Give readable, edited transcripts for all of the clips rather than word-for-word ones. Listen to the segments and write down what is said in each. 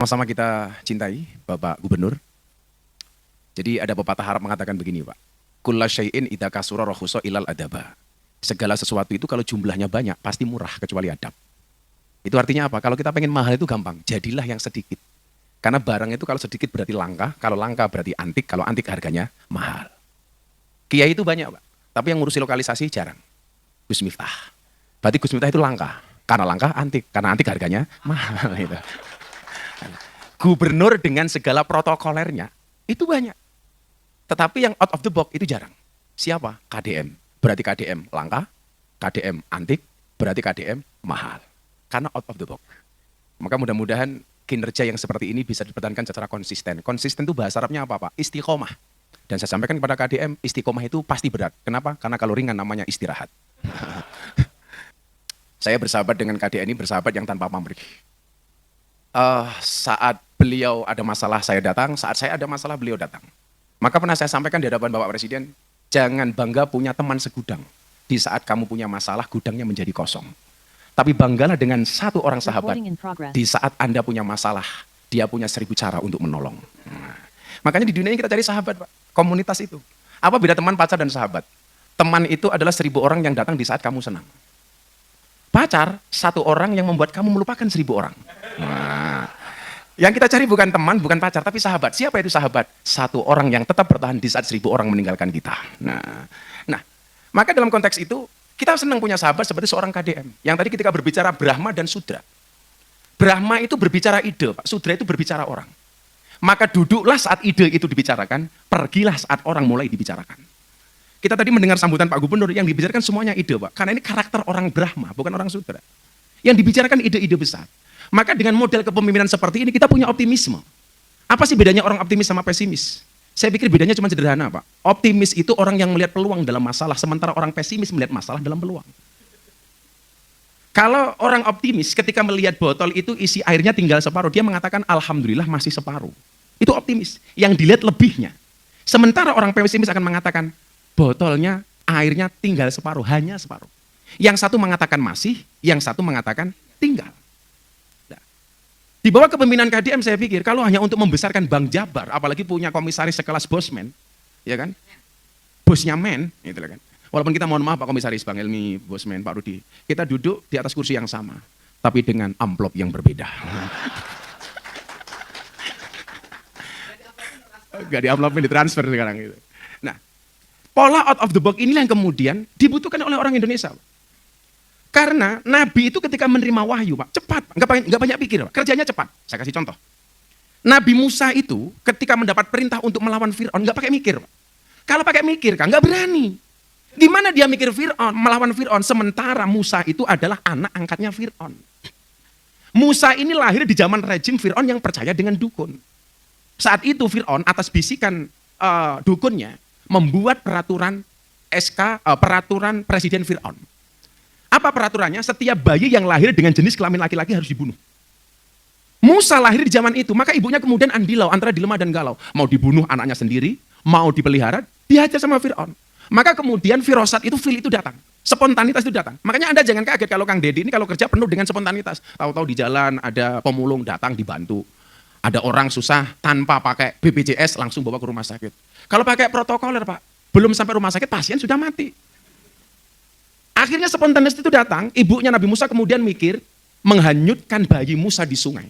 Sama-sama kita cintai Bapak Gubernur. Jadi ada pepatah Arab mengatakan begini, Pak. Kulla syai'in idza kasura rakhusa ilal adaba. Segala sesuatu itu kalau jumlahnya banyak pasti murah kecuali adab. Itu artinya apa? Kalau kita pengen mahal itu gampang, jadilah yang sedikit. Karena barang itu kalau sedikit berarti langka, kalau langka berarti antik, kalau antik harganya mahal. Kiai itu banyak, Pak. Tapi yang ngurusi lokalisasi jarang. Gus Miftah. Berarti Gus Miftah itu langka. Karena langka antik, karena antik harganya mahal. Gitu. Gubernur dengan segala protokolernya itu banyak. Tetapi yang out of the box itu jarang. Siapa? KDM. Berarti KDM langka, KDM antik, berarti KDM mahal. Karena out of the box. Maka mudah-mudahan kinerja yang seperti ini bisa dipertahankan secara konsisten. Konsisten itu bahasa Arabnya apa, Pak? Istiqomah. Dan saya sampaikan kepada KDM, istiqomah itu pasti berat. Kenapa? Karena kalau ringan namanya istirahat. Saya bersahabat dengan KDM ini, bersahabat yang tanpa pamrih. Saat beliau ada masalah saya datang, saat saya ada masalah beliau datang. Maka pernah saya sampaikan di hadapan Bapak Presiden, jangan bangga punya teman segudang. Di saat kamu punya masalah, gudangnya menjadi kosong. Tapi banggalah dengan satu orang sahabat. Di saat Anda punya masalah, dia punya 1000 cara untuk menolong. Makanya di dunia ini kita cari sahabat, Pak. Komunitas itu. Apa beda teman, pacar, dan sahabat? Teman itu adalah 1000 orang yang datang di saat kamu senang. Pacar, 1 orang yang membuat kamu melupakan 1000 orang. Nah, yang kita cari bukan teman, bukan pacar, tapi sahabat. Siapa itu sahabat? 1 orang yang tetap bertahan di saat 1000 orang meninggalkan kita. Nah, maka dalam konteks itu, kita senang punya sahabat seperti seorang KDM. Yang tadi ketika berbicara Brahma dan Sudra. Brahma itu berbicara ide, Pak. Sudra itu berbicara orang. Maka duduklah saat ide itu dibicarakan, pergilah saat orang mulai dibicarakan. Kita tadi mendengar sambutan Pak Gubernur yang dibicarakan semuanya ide, Pak. Karena ini karakter orang Brahma, bukan orang Sudra. Yang dibicarakan ide-ide besar. Maka dengan model kepemimpinan seperti ini kita punya optimisme. Apa sih bedanya orang optimis sama pesimis? Saya pikir bedanya cuma sederhana, Pak. Optimis itu orang yang melihat peluang dalam masalah, sementara orang pesimis melihat masalah dalam peluang. Kalau orang optimis ketika melihat botol itu isi airnya tinggal separuh, dia mengatakan alhamdulillah masih separuh. Itu optimis. Yang dilihat lebihnya. Sementara orang pesimis akan mengatakan botolnya, airnya tinggal separuh, hanya separuh. Yang satu mengatakan masih, yang satu mengatakan tinggal. Nah, di bawah kepemimpinan KDM saya pikir, kalau hanya untuk membesarkan Bank Jabar, apalagi punya komisaris sekelas Bosman, ya kan? Bosnya men, gitu kan. Walaupun kita mohon maaf Pak Komisaris, Bang Helmi, Bosman, Pak Rudi, kita duduk di atas kursi yang sama, tapi dengan amplop yang berbeda. Gak di amplopnya ditransfer sekarang gitu. Nah, pola out of the box inilah yang kemudian dibutuhkan oleh orang Indonesia. Karena Nabi itu ketika menerima wahyu, Pak, cepat, nggak banyak pikir, Pak. Kerjanya cepat. Saya kasih contoh. Nabi Musa itu ketika mendapat perintah untuk melawan Fir'aun, nggak pakai mikir, Pak. Kalau pakai mikir, kan nggak berani. Gimana dia mikir Fir'aun, melawan Fir'aun, sementara Musa itu adalah anak angkatnya Fir'aun. Musa ini lahir di zaman rejim Fir'aun yang percaya dengan dukun. Saat itu Fir'aun atas bisikan dukunnya membuat peraturan peraturan Presiden Fir'aun. Apa peraturannya? Setiap bayi yang lahir dengan jenis kelamin laki-laki harus dibunuh. Musa lahir di zaman itu, maka ibunya kemudian andilau antara dilema dan galau. Mau dibunuh anaknya sendiri, mau dipelihara, dihajar sama Fir'aun. Maka kemudian firosat itu, feel itu datang. Spontanitas itu datang. Makanya Anda jangan kaget kalau Kang Deddy ini kalau kerja penuh dengan spontanitas. Tahu-tahu di jalan ada pemulung datang dibantu. Ada orang susah tanpa pakai BPJS langsung bawa ke rumah sakit. Kalau pakai protokoler, Pak, belum sampai rumah sakit pasien sudah mati. Akhirnya spontanitas itu datang, ibunya Nabi Musa kemudian mikir menghanyutkan bayi Musa di sungai.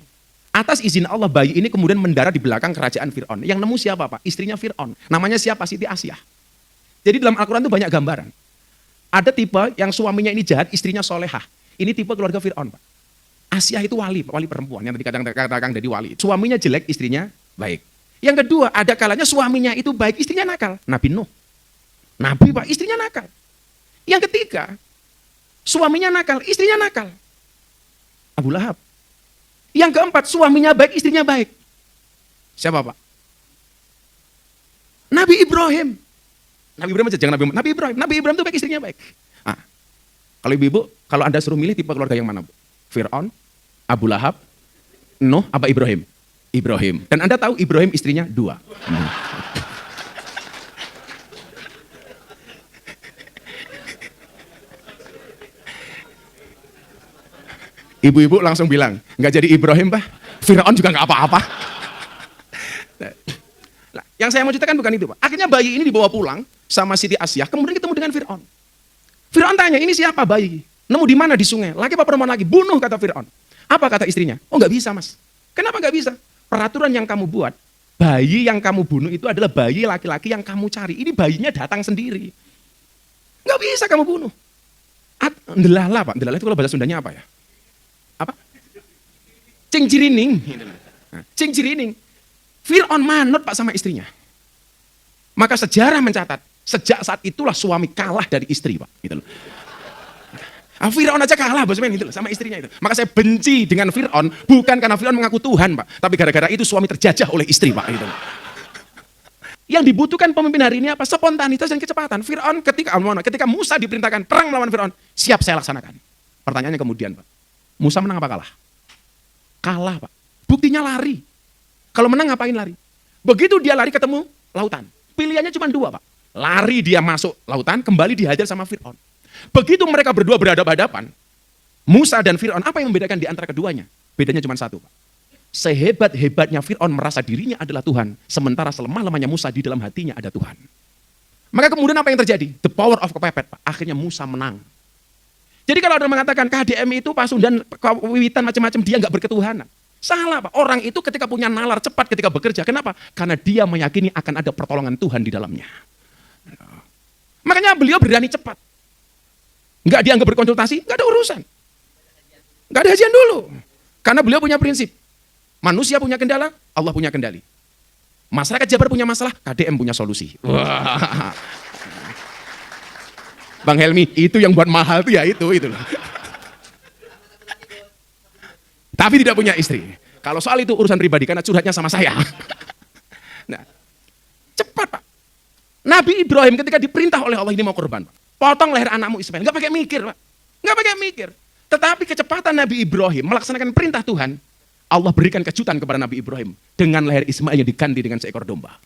Atas izin Allah bayi ini kemudian mendarat di belakang kerajaan Fir'aun. Yang nemu siapa, Pak? Istrinya Fir'aun. Namanya siapa? Siti Asyah. Jadi dalam Al-Quran itu banyak gambaran. Ada tipe yang suaminya ini jahat, istrinya solehah. Ini tipe keluarga Fir'aun, Pak. Asyah itu wali perempuan, yang tadi katakan dari wali. Suaminya jelek, istrinya baik. Yang kedua, ada kalanya suaminya itu baik, istrinya nakal. Nabi Nuh. Nabi, Pak, istrinya nakal. Yang ketiga, suaminya nakal, istrinya nakal. Abu Lahab. Yang keempat, suaminya baik, istrinya baik. Siapa, Pak? Nabi Ibrahim. Nabi Ibrahim aja, jangan Nabi Muhammad. Nabi Ibrahim. Nabi Ibrahim itu baik, istrinya baik. Nah, kalau ibu-ibu, kalau Anda suruh milih tipe keluarga yang mana, Bu? Fir'aun, Abu Lahab, Nuh, apa Ibrahim? Ibrahim. Dan Anda tahu Ibrahim istrinya 2. Ibu-ibu langsung bilang, nggak jadi Ibrahim, Pak. Firaun juga nggak apa-apa. Nah, yang saya mau ceritakan bukan itu, Pak. Akhirnya bayi ini dibawa pulang sama Siti Asyah, kemudian ketemu dengan Firaun. Firaun tanya, ini siapa bayi? Nemu di mana? Di sungai. Laki apa perempuan lagi? Bunuh, kata Firaun. Apa kata istrinya? Oh, nggak bisa, Mas. Kenapa nggak bisa? Peraturan yang kamu buat, bayi yang kamu bunuh itu adalah bayi laki-laki yang kamu cari. Ini bayinya datang sendiri. Nggak bisa kamu bunuh. Ndelala, Pak. Ndelala itu kalau bahasa Sundanya apa ya? Apa? Cingcirining. Cingcirining. Fir'aun manut, Pak, sama istrinya. Maka sejarah mencatat, sejak saat itulah suami kalah dari istri, Pak. Gitu loh. Fir'aun aja kalah, bosmen, gitu loh, sama istrinya itu. Maka saya benci dengan Fir'aun, bukan karena Fir'aun mengaku Tuhan, Pak. Tapi gara-gara itu suami terjajah oleh istri, Pak. Gitu loh. Yang dibutuhkan pemimpin hari ini apa? Spontanitas dan kecepatan. Fir'aun ketika Musa diperintahkan perang melawan Fir'aun, siap saya laksanakan. Pertanyaannya kemudian, Pak. Musa menang apa kalah? Kalah, Pak. Buktinya lari. Kalau menang ngapain lari? Begitu dia lari ketemu lautan. Pilihannya cuma dua, Pak. Lari dia masuk lautan, kembali dihajar sama Fir'aun. Begitu mereka berdua berhadapan-hadapan, Musa dan Fir'aun, apa yang membedakan di antara keduanya? Bedanya cuma satu, Pak. Sehebat-hebatnya Fir'aun merasa dirinya adalah Tuhan, sementara selemah-lemahnya Musa di dalam hatinya ada Tuhan. Maka kemudian apa yang terjadi? The power of kepepet, Pak. Akhirnya Musa menang. Jadi kalau ada yang mengatakan KDM itu Pasundan, Wiwitan macam-macam, dia nggak berketuhanan. Salah, Pak. Orang itu ketika punya nalar cepat ketika bekerja. Kenapa? Karena dia meyakini akan ada pertolongan Tuhan di dalamnya. Makanya beliau berani cepat. Nggak dianggap berkonsultasi, nggak ada urusan. Nggak ada hajian dulu. Karena beliau punya prinsip. Manusia punya kendala, Allah punya kendali. Masyarakat Jabar punya masalah, KDM punya solusi. Wah. Bang Helmi, itu yang buat mahal tuh ya itu. Tapi tidak punya istri. Kalau soal itu urusan pribadi, karena curhatnya sama saya. Nah, cepat, Pak. Nabi Ibrahim ketika diperintah oleh Allah ini mau korban, Pak. Potong leher anakmu Ismail. Nggak pakai mikir, Pak. Nggak pakai mikir. Tetapi kecepatan Nabi Ibrahim melaksanakan perintah Tuhan, Allah berikan kejutan kepada Nabi Ibrahim. Dengan leher Ismail yang diganti dengan seekor domba.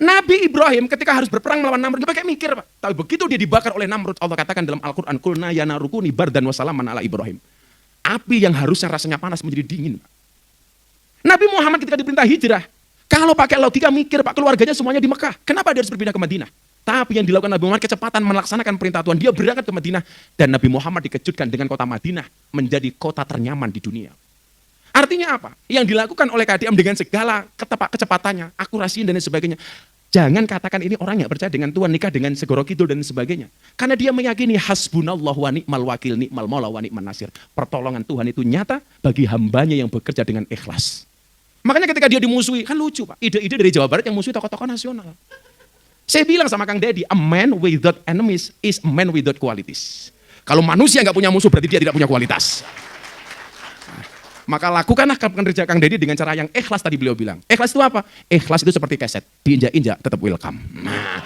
Nabi Ibrahim ketika harus berperang melawan Namrud, nggak pakai mikir, Pak. Tapi begitu dia dibakar oleh Namrud, Allah katakan dalam Al-Quran, Kulna ya narukuni bardan wassalaman ala Ibrahim. Api yang harusnya rasanya panas menjadi dingin, Pak. Nabi Muhammad ketika diperintah hijrah, kalau pakai logika mikir, Pak, keluarganya semuanya di Mekah. Kenapa dia harus berpindah ke Madinah? Tapi yang dilakukan Nabi Muhammad kecepatan melaksanakan perintah Tuhan. Dia berangkat ke Madinah dan Nabi Muhammad dikejutkan dengan kota Madinah menjadi kota ternyaman di dunia. Artinya apa? Yang dilakukan oleh KDM dengan segala kecepatannya, akurasinya dan sebagainya. Jangan katakan ini orang yang percaya dengan Tuhan, nikah dengan segoro kidul dan sebagainya. Karena dia meyakini hasbunallahu wa ni'mal wakil, ni'mal maula wa ni'man nasir. Pertolongan Tuhan itu nyata bagi hambanya yang bekerja dengan ikhlas. Makanya ketika dia dimusuhi, kan lucu, Pak. Ide-ide dari Jawa Barat yang musuhi tokoh-tokoh nasional. Saya bilang sama Kang Deddy, a man without enemies is a man without qualities. Kalau manusia nggak punya musuh, berarti dia tidak punya kualitas. Maka lakukanlah kerja Kang Deddy dengan cara yang ikhlas tadi beliau bilang. Ikhlas itu apa? Ikhlas itu seperti keset, diinjak-injak tetap welcome. Nah,